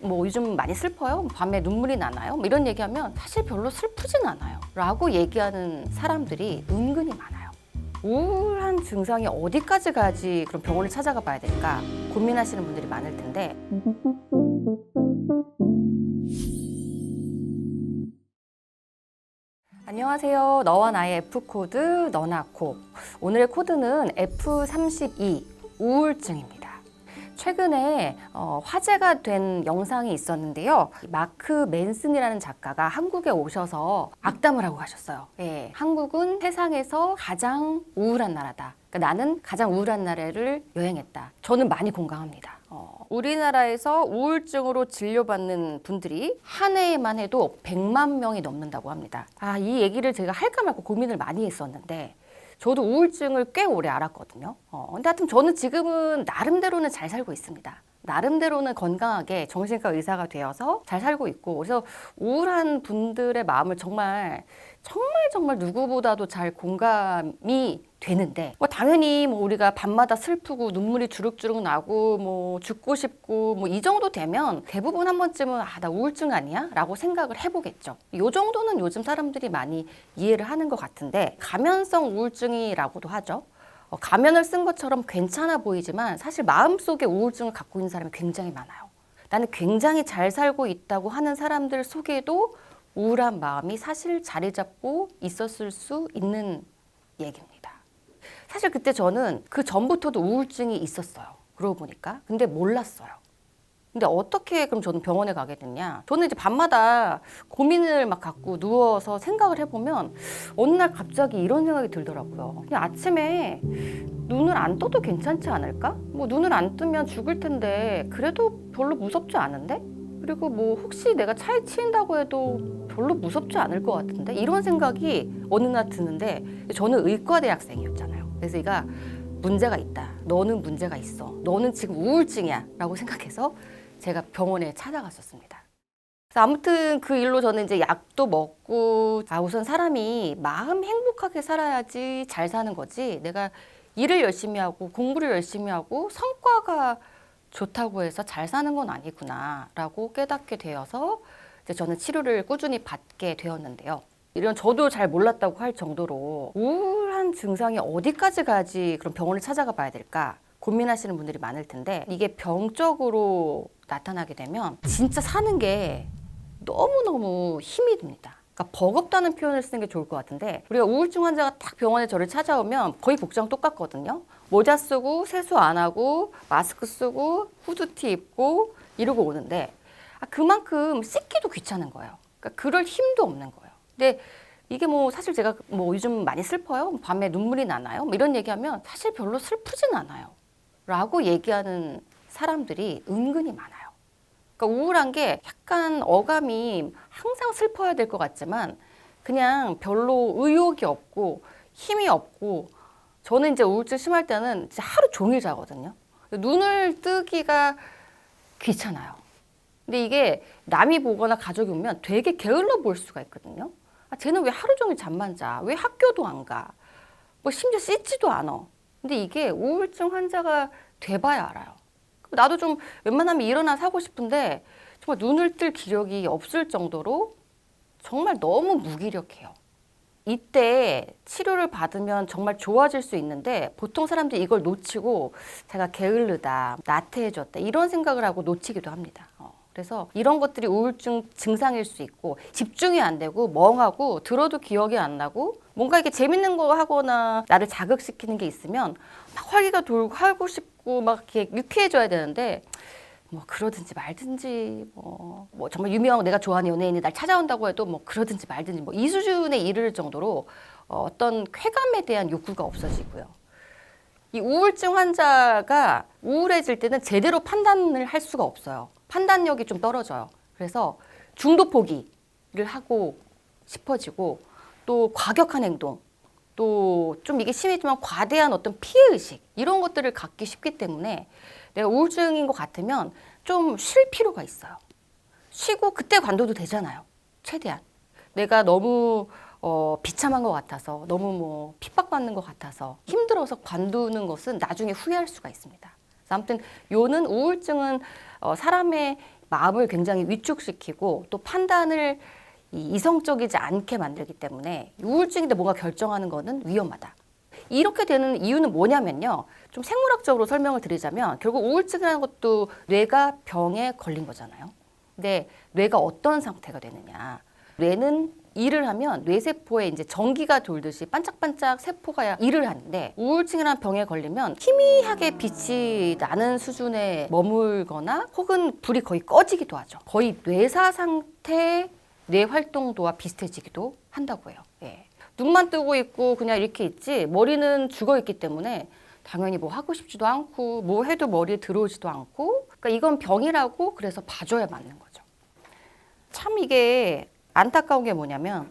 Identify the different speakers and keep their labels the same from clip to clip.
Speaker 1: 뭐 요즘 많이 슬퍼요? 밤에 눈물이 나나요? 뭐 이런 얘기하면 사실 별로 슬프진 않아요 라고 얘기하는 사람들이 은근히 많아요. 우울한 증상이 어디까지 가야지 그럼 병원을 찾아가 봐야 될까 고민하시는 분들이 많을 텐데, 안녕하세요. 너와 나의 F코드 너나코. 오늘의 코드는 F32 우울증입니다. 최근에 화제가 된 영상이 있었는데요. 마크 맨슨이라는 작가가 한국에 오셔서 악담을 하고 가셨어요. 예, 한국은 세상에서 가장 우울한 나라다. 그러니까 나는 가장 우울한 나라를 여행했다. 저는 많이 공감합니다. 우리나라에서 우울증으로 진료받는 분들이 한 해에만 해도 100만 명이 넘는다고 합니다. 이 얘기를 제가 할까 말까 고민을 많이 했었는데 저도 우울증을 꽤 오래 앓았거든요. 근데 하여튼 저는 지금은 나름대로는 잘 살고 있습니다. 나름대로는 건강하게 정신과 의사가 되어서 잘 살고 있고, 그래서 우울한 분들의 마음을 정말 누구보다도 잘 공감이 되는데, 뭐 당연히 뭐 우리가 밤마다 슬프고 눈물이 주룩주룩 나고 뭐 죽고 싶고 뭐 이 정도 되면 대부분 한 번쯤은 나 우울증 아니야? 라고 생각을 해보겠죠. 이 정도는 요즘 사람들이 많이 이해를 하는 것 같은데, 가면성 우울증이라고도 하죠. 가면을 쓴 것처럼 괜찮아 보이지만 사실 마음속에 우울증을 갖고 있는 사람이 굉장히 많아요. 나는 굉장히 잘 살고 있다고 하는 사람들 속에도 우울한 마음이 사실 자리 잡고 있었을 수 있는 얘기입니다. 사실 그때 저는 그 전부터도 우울증이 있었어요. 그러고 보니까. 근데 몰랐어요. 근데 어떻게 그럼 저는 병원에 가게 됐냐? 저는 이제 밤마다 고민을 막 갖고 누워서 생각을 해보면 어느 날 갑자기 이런 생각이 들더라고요. 그냥 아침에 눈을 안 떠도 괜찮지 않을까? 뭐 눈을 안 뜨면 죽을 텐데 그래도 별로 무섭지 않은데? 그리고 뭐 혹시 내가 차에 치인다고 해도 별로 무섭지 않을 것 같은데? 이런 생각이 어느 날 드는데, 저는 의과대 학생이었잖아요. 그래서 얘가 문제가 있다. 너는 문제가 있어. 너는 지금 우울증이야. 라고 생각해서 제가 병원에 찾아갔었습니다. 그래서 아무튼 그 일로 저는 이제 약도 먹고, 우선 사람이 마음 행복하게 살아야지 잘 사는 거지, 내가 일을 열심히 하고 공부를 열심히 하고 성과가 좋다고 해서 잘 사는 건 아니구나 라고 깨닫게 되어서 이제 저는 치료를 꾸준히 받게 되었는데요. 이런 저도 잘 몰랐다고 할 정도로 우울한 증상이 어디까지 가야지 그럼 병원을 찾아가 봐야 될까 고민하시는 분들이 많을 텐데, 이게 병적으로 나타나게 되면 진짜 사는 게 너무너무 힘이 듭니다. 그러니까 버겁다는 표현을 쓰는 게 좋을 것 같은데, 우리가 우울증 환자가 딱 병원에 저를 찾아오면 거의 복장 똑같거든요. 모자 쓰고 세수 안 하고 마스크 쓰고 후드티 입고 이러고 오는데 그만큼 씻기도 귀찮은 거예요. 그러니까 그럴 힘도 없는 거예요. 근데 이게 뭐 사실 제가 뭐 요즘 많이 슬퍼요? 밤에 눈물이 나나요? 뭐 이런 얘기하면 사실 별로 슬프진 않아요 라고 얘기하는 사람들이 은근히 많아요. 그러니까 우울한 게 약간 어감이 항상 슬퍼야 될 것 같지만 그냥 별로 의욕이 없고 힘이 없고, 저는 이제 우울증 심할 때는 진짜 하루 종일 자거든요. 눈을 뜨기가 귀찮아요. 근데 이게 남이 보거나 가족이 오면 되게 게을러 보일 수가 있거든요. 쟤는 왜 하루 종일 잠만 자? 왜 학교도 안 가? 뭐 심지어 씻지도 않아. 근데 이게 우울증 환자가 돼봐야 알아요. 나도 좀 웬만하면 일어나 사고 싶은데 정말 눈을 뜰 기력이 없을 정도로 정말 너무 무기력해요. 이때 치료를 받으면 정말 좋아질 수 있는데 보통 사람들이 이걸 놓치고 제가 게을르다, 나태해졌다 이런 생각을 하고 놓치기도 합니다. 그래서 이런 것들이 우울증 증상일 수 있고, 집중이 안 되고 멍하고 들어도 기억이 안 나고 뭔가 이렇게 재밌는 거 하거나 나를 자극시키는 게 있으면 막 활기가 돌고 하고 싶고 막 이렇게 유쾌해져야 되는데 뭐 그러든지 말든지 뭐 정말 유명하고 내가 좋아하는 연예인이 날 찾아온다고 해도 뭐 그러든지 말든지 뭐 이 수준에 이를 정도로 어떤 쾌감에 대한 욕구가 없어지고요. 이 우울증 환자가 우울해질 때는 제대로 판단을 할 수가 없어요. 판단력이 좀 떨어져요. 그래서 중도 포기를 하고 싶어지고, 또 과격한 행동, 또 좀 이게 심해지만 과대한 어떤 피해의식 이런 것들을 갖기 쉽기 때문에 내가 우울증인 것 같으면 좀 쉴 필요가 있어요. 쉬고 그때 관둬도 되잖아요. 최대한. 내가 너무 비참한 것 같아서, 너무 뭐 핍박받는 것 같아서 힘들어서 관두는 것은 나중에 후회할 수가 있습니다. 아무튼 요는 우울증은 사람의 마음을 굉장히 위축시키고 또 판단을 이성적이지 않게 만들기 때문에 우울증인데 뭔가 결정하는 거는 위험하다. 이렇게 되는 이유는 뭐냐면요. 좀 생물학적으로 설명을 드리자면 결국 우울증이라는 것도 뇌가 병에 걸린 거잖아요. 근데 뇌가 어떤 상태가 되느냐. 뇌는 일을 하면 뇌세포에 이제 전기가 돌듯이 반짝반짝 세포가 일을 하는데 우울증이라는 병에 걸리면 희미하게 빛이 나는 수준에 머물거나 혹은 불이 거의 꺼지기도 하죠. 거의 뇌사 상태 뇌 활동도와 비슷해지기도 한다고 해요. 예. 눈만 뜨고 있고 그냥 이렇게 있지 머리는 죽어 있기 때문에 당연히 뭐 하고 싶지도 않고 뭐 해도 머리에 들어오지도 않고 그러니까 이건 병이라고 그래서 봐줘야 맞는 거죠. 참 이게 안타까운 게 뭐냐면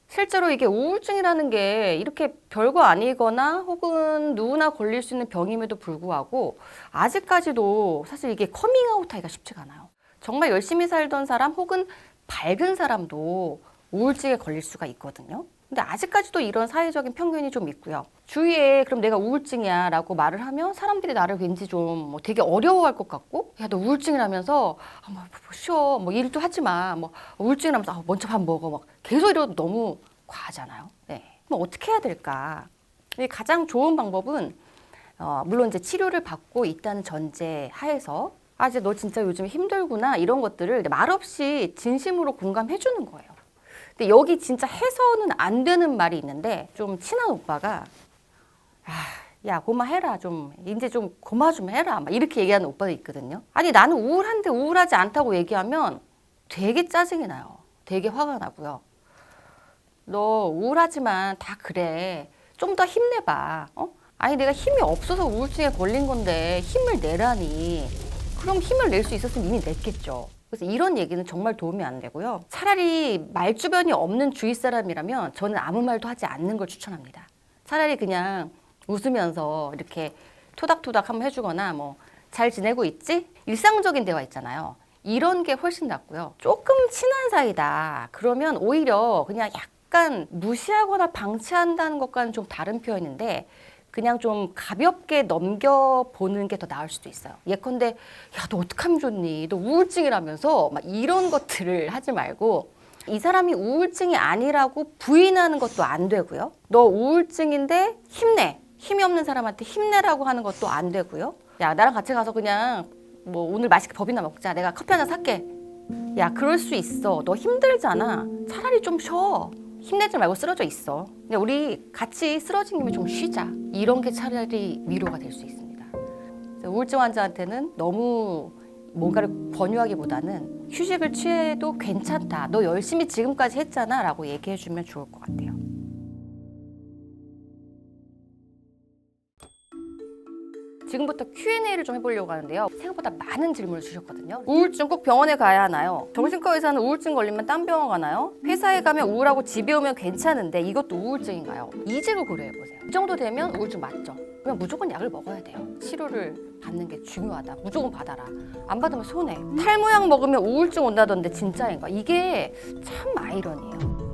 Speaker 1: 실제로 이게 우울증이라는 게 이렇게 별거 아니거나 혹은 누구나 걸릴 수 있는 병임에도 불구하고 아직까지도 사실 이게 커밍아웃하기가 쉽지가 않아요. 정말 열심히 살던 사람 혹은 밝은 사람도 우울증에 걸릴 수가 있거든요. 근데 아직까지도 이런 사회적인 편견이 좀 있고요. 주위에 그럼 내가 우울증이야 라고 말을 하면 사람들이 나를 왠지 좀 뭐 되게 어려워할 것 같고 야 너 우울증이라면서 뭐 쉬어 뭐 일도 하지 마 뭐 우울증이라면서 먼저 밥 먹어 막 계속 이러도 너무 과하잖아요. 네. 그럼 어떻게 해야 될까? 가장 좋은 방법은 물론 이제 치료를 받고 있다는 전제 하에서 이제 너 진짜 요즘 힘들구나 이런 것들을 말없이 진심으로 공감해 주는 거예요. 근데 여기 진짜 해서는 안 되는 말이 있는데 좀 친한 오빠가 야 고마해라 좀 이제 좀 고마 좀 해라 막 이렇게 얘기하는 오빠도 있거든요. 아니 나는 우울한데 우울하지 않다고 얘기하면 되게 짜증이 나요. 되게 화가 나고요. 너 우울하지만 다 그래. 좀 더 힘내봐. 아니 내가 힘이 없어서 우울증에 걸린 건데 힘을 내라니. 그럼 힘을 낼 수 있었으면 이미 냈겠죠. 그래서 이런 얘기는 정말 도움이 안 되고요. 차라리 말주변이 없는 주위 사람이라면 저는 아무 말도 하지 않는 걸 추천합니다. 차라리 그냥 웃으면서 이렇게 토닥토닥 한번 해주거나 뭐 잘 지내고 있지? 일상적인 대화 있잖아요. 이런 게 훨씬 낫고요. 조금 친한 사이다. 그러면 오히려 그냥 약간 무시하거나 방치한다는 것과는 좀 다른 표현인데 그냥 좀 가볍게 넘겨보는 게 더 나을 수도 있어요. 예컨대 야 너 어떡하면 좋니? 너 우울증이라면서 막 이런 것들을 하지 말고 이 사람이 우울증이 아니라고 부인하는 것도 안 되고요. 너 우울증인데 힘내. 힘이 없는 사람한테 힘내라고 하는 것도 안 되고요. 야 나랑 같이 가서 그냥 뭐 오늘 맛있게 밥이나 먹자. 내가 커피 하나 살게. 야 그럴 수 있어. 너 힘들잖아. 차라리 좀 쉬어. 힘내지 말고 쓰러져 있어. 근데 우리 같이 쓰러진 김에 좀 쉬자. 이런 게 차라리 위로가 될 수 있습니다. 우울증 환자한테는 너무 뭔가를 권유하기보다는 휴식을 취해도 괜찮다. 너 열심히 지금까지 했잖아 라고 얘기해 주면 좋을 것 같아요. 지금부터 Q&A를 좀 해보려고 하는데요. 생각보다 많은 질문을 주셨거든요. 우울증 꼭 병원에 가야 하나요? 정신과 의사는 우울증 걸리면 딴 병원 가나요? 회사에 가면 우울하고 집에 오면 괜찮은데 이것도 우울증인가요? 이직을 고려해보세요. 이 정도 되면 우울증 맞죠? 그냥 무조건 약을 먹어야 돼요. 치료를 받는 게 중요하다. 무조건 받아라. 안 받으면 손해. 탈모약 먹으면 우울증 온다던데 진짜인가? 이게 참 아이러니해요.